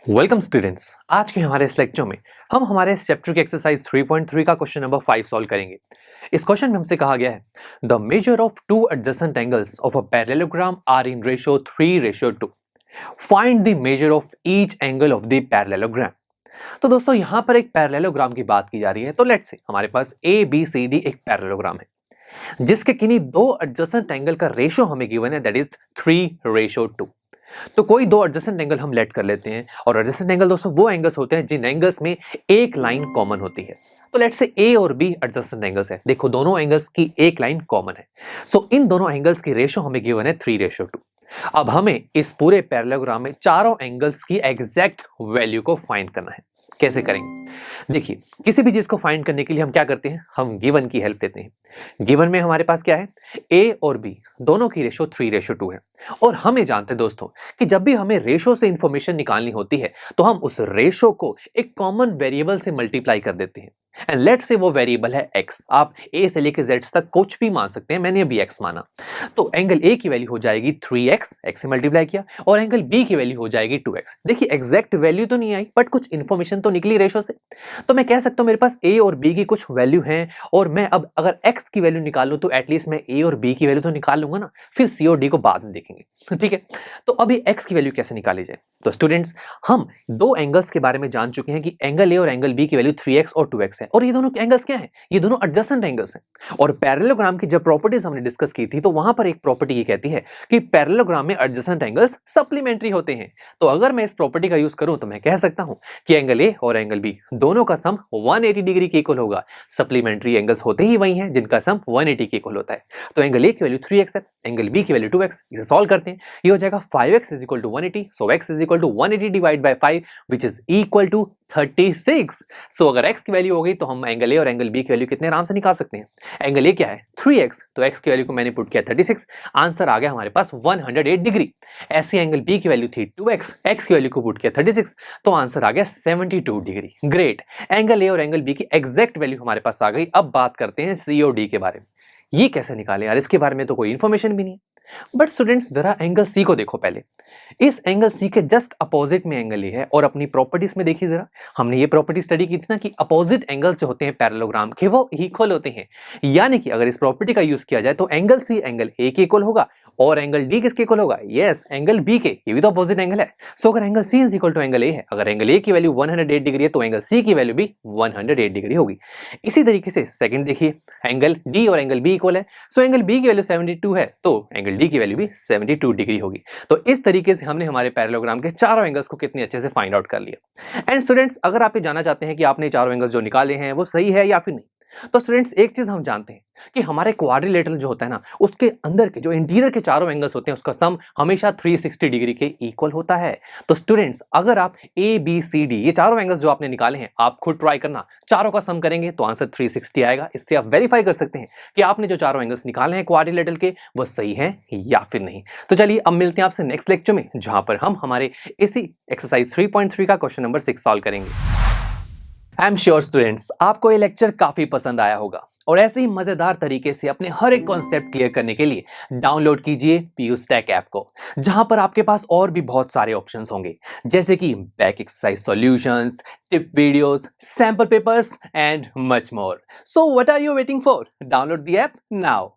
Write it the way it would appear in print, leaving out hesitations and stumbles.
Welcome students. आज के हमारे इस लेक्चर में हम हमारे इस चैप्टर की एक्सरसाइज 3.3 का क्वेश्चन नंबर 5 सॉल्व करेंगे। इस क्वेश्चन में हमसे कहा गया है the measure of two adjacent angles of a parallelogram are in ratio 3:2। Find the measure of each angle of the parallelogram. तो दोस्तों यहाँ पर एक पैरेललोग्राम की बात की जा रही है। तो लेट्स से हमारे पास ए बी सी डी एक पैरेललोग्राम है जिसके किन्हीं दो एडजेसेंट एंगल का रेशियो हमें गिवन है, दैट इज 3:2। तो कोई दो एडजेसेंट एंगल हम लेट कर लेते हैं, और एडजेसेंट एंगल दोस्तों वो एंगल्स होते हैं जिन एंगल्स में एक लाइन कॉमन होती है। तो लेट्स से ए और बी एडजेसेंट एंगल्स है। देखो दोनों एंगल्स की एक लाइन कॉमन है। सो इन दोनों एंगल्स की रेशियो हमें गिवन है 3:2। अब हमें इस पूरे पैरेललोग्राम में चारों एंगल्स की एग्जैक्ट वैल्यू को फाइंड करना है। कैसे करेंगे? देखिए, किसी भी चीज को फाइंड करने के लिए हम क्या करते हैं, हम गिवन की हेल्प लेते हैं। गिवन में हमारे पास क्या है, ए और बी दोनों की रेशो 3:2 है। और हमें जानते हैं दोस्तों कि जब भी हमें रेशो से इंफॉर्मेशन निकालनी होती है तो हम उस रेशो को एक कॉमन वेरिएबल से मल्टीप्लाई कर देते हैं। एंड लेट्स से वो वेरिएबल है x। आप a से लेकर z तक कुछ भी मान सकते हैं, मैंने अभी x माना। तो एंगल a की वैल्यू हो जाएगी 3x, x से मल्टीप्लाई किया, और एंगल b की वैल्यू हो जाएगी 2x। देखिए एग्जैक्ट वैल्यू तो नहीं आई बट कुछ इंफॉर्मेशन तो निकली रेशो से। तो मैं कह सकता हूं मेरे पास a और b की कुछ वैल्यू है, और मैं अब अगर x की वैल्यू निकालूं तो एटलीस्ट मैं a और b की वैल्यू तो निकाल लूंगा ना, फिर c और d को बाद में देखेंगे। ठीक है, तो अभी x की वैल्यू कैसे निकाली जाए? तो स्टूडेंट्स, हम दो एंगल्स के बारे में जान चुके हैं कि एंगल a और एंगल b की वैल्यू 3x और 2x है, और ये दोनों एंगल्स क्या हैं? ये दोनों एडजेसेंट एंगल्स हैं। और पैरेललोग्राम की जब प्रॉपर्टीज हमने डिस्कस की थी तो वहां पर एक प्रॉपर्टी ये कहती है कि पैरेललोग्राम में एडजेसेंट एंगल्स सप्लीमेंट्री होते हैं। तो अगर मैं इस प्रॉपर्टी का यूज करूं तो मैं कह सकता हूं कि एंगल a और एंगल b दोनों का सम 180 डिग्री के इक्वल होगा। सप्लीमेंट्री एंगल्स होते ही वही हैं जिनका सम 180 के इक्वल होता है। तो एंगल a की वैल्यू 3x है, एंगल b की वैल्यू 2x। इसे सॉल्व करते हैं, ये हो जाएगा 5x = 180। So x = 180 divide by 5 which is equal to 36। So अगर x की वैल्यू हो गई तो हम एंगल a और एंगल b की वैल्यू कितने आराम से निकाल सकते हैं। एंगल a क्या है, 3x, तो x की वैल्यू को मैंने पुट किया 36। आंसर आ गया हमारे पास 108 डिग्री। ऐसे एंगल b की वैल्यू थी 2x, x की वैल्यू को पुट किया 36, तो आंसर आ गया 72 डिग्री। ग्रेट, एंगल a और एंगल b की एग्जैक्ट वैल्यू हमारे पास आ गई। अब बात करते हैं c और d के बारे में। ये कैसे निकाले यार, इसके बारे में तो कोई इंफॉर्मेशन भी नहीं है। बट स्टूडेंट्स, जरा एंगल C को देखो पहले। इस एंगल C के जस्ट अपोजिट में एंगल A है, और अपनी प्रॉपर्टीज में देखिए जरा, हमने ये प्रॉपर्टी स्टडी की थी ना कि अपोजिट एंगल जो होते हैं पैरेललोग्राम के वो इक्वल होते हैं। यानी कि अगर इस प्रॉपर्टी का यूज किया जाए तो एंगल C एंगल A के इक्वल होगा, और एंगल D किसके इक्वल होगा? यस, एंगल B के। ये भी तो अपोजिट एंगल है। सो अगर एंगल C = एंगल A है, अगर एंगल A की वैल्यू 108 डिग्री है तो एंगल C की वैल्यू भी 108 डिग्री होगी। इसी तरीके से सेकंड देखिए, एंगल D और एंगल B इक्वल है। सो एंगल B की वैल्यू 72 है तो एंगल D की वैल्यू भी 72 डिग्री होगी। तो इस तरीके से हमने हमारे पैरेललोग्राम के चारों एंगल्स को कितने अच्छे से फाइंड आउट कर लिया। एंड स्टूडेंट्स, अगर आप ये जानना चाहते हैं कि आपने चारों एंगल्स जो निकाले हैं वो सही है या फिर नहीं, तो स्टूडेंट्स एक चीज हम जानते हैं कि हमारे क्वाड्रिलेटरल जो होता है ना, उसके अंदर के जो इंटीरियर के चारों एंगल्स होते हैं उसका सम हमेशा 360 डिग्री के इक्वल होता है। तो स्टूडेंट्स, अगर आप ए बी सी डी ये चारों एंगल्स जो आपने निकाले हैं, आप खुद ट्राई करना, चारों का सम करेंगे तो आंसर 360 आएगा। इससे आप वेरीफाई कर सकते हैं कि आपने जो चारों एंगल्स निकाले हैं क्वाड्रिलेटरल के वो सही है या फिर नहीं। तो चलिए अब मिलते हैं आपसे नेक्स्ट लेक्चर में, जहां पर हम हमारे इसी एक्सरसाइज 3.3 का क्वेश्चन नंबर 6 सॉल्व करेंगे। आई एम श्योर स्टूडेंट्स, आपको ये लेक्चर काफी पसंद आया होगा, और ऐसे ही मजेदार तरीके से अपने हर एक कॉन्सेप्ट क्लियर करने के लिए डाउनलोड कीजिए PUSTACK ऐप को, जहां पर आपके पास और भी बहुत सारे ऑप्शंस होंगे, जैसे कि back exercise solutions, tip videos, sample papers and much more. So what are you waiting for? Download the app now.